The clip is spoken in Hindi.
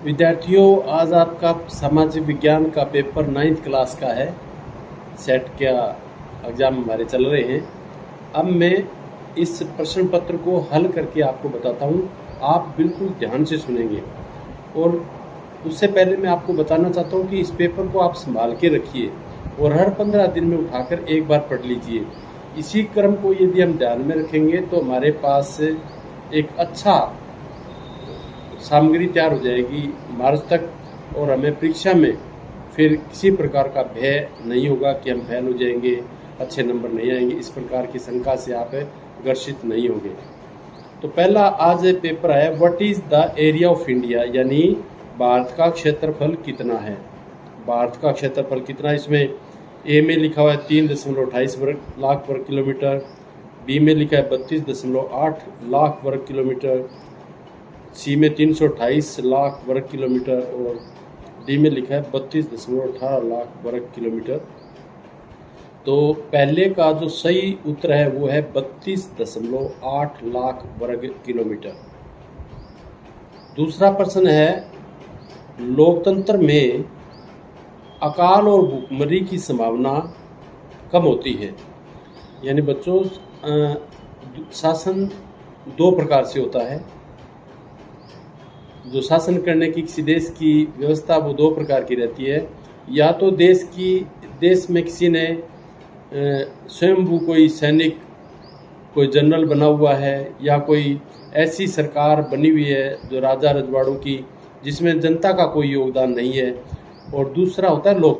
विद्यार्थियों, आज आपका सामाजिक विज्ञान का पेपर 9th क्लास का है। सेट का एग्ज़ाम हमारे चल रहे हैं। अब मैं इस प्रश्न पत्र को हल करके आपको बताता हूँ। आप बिल्कुल ध्यान से सुनेंगे और उससे पहले मैं आपको बताना चाहता हूँ कि इस पेपर को आप संभाल के रखिए और हर 15 दिन में उठाकर एक बार पढ़ लीजिए। इसी क्रम को यदि हम ध्यान में रखेंगे तो हमारे पास एक अच्छा सामग्री तैयार हो जाएगी मार्च तक, और हमें परीक्षा में फिर किसी प्रकार का भय नहीं होगा कि हम फेल हो जाएंगे, अच्छे नंबर नहीं आएंगे। इस प्रकार की शंका से आप ग्रसित नहीं होंगे। तो पहला आज पेपर है, what is the area of India, यानी भारत का क्षेत्रफल कितना है। भारत का क्षेत्रफल कितना, इसमें ए में लिखा हुआ है 3.28 लाख वर्ग किलोमीटर, बी में लिखा है 32.8 लाख वर्ग किलोमीटर, सी में 328 लाख वर्ग किलोमीटर और डी में लिखा है 32.18 लाख वर्ग किलोमीटर। तो पहले का जो सही उत्तर है वो है 32.8 लाख वर्ग किलोमीटर। दूसरा प्रश्न है, लोकतंत्र में अकाल और भूखमरी की संभावना कम होती है। यानी बच्चों, शासन दो प्रकार से होता है। जो शासन करने की किसी देश की व्यवस्था वो दो प्रकार की रहती है। या तो देश में किसी ने स्वयंभू कोई सैनिक, कोई जनरल बना हुआ है, या कोई ऐसी सरकार बनी हुई है जो राजा रजवाड़ों की, जिसमें जनता का कोई योगदान नहीं है। और दूसरा होता है लोकतंत्र।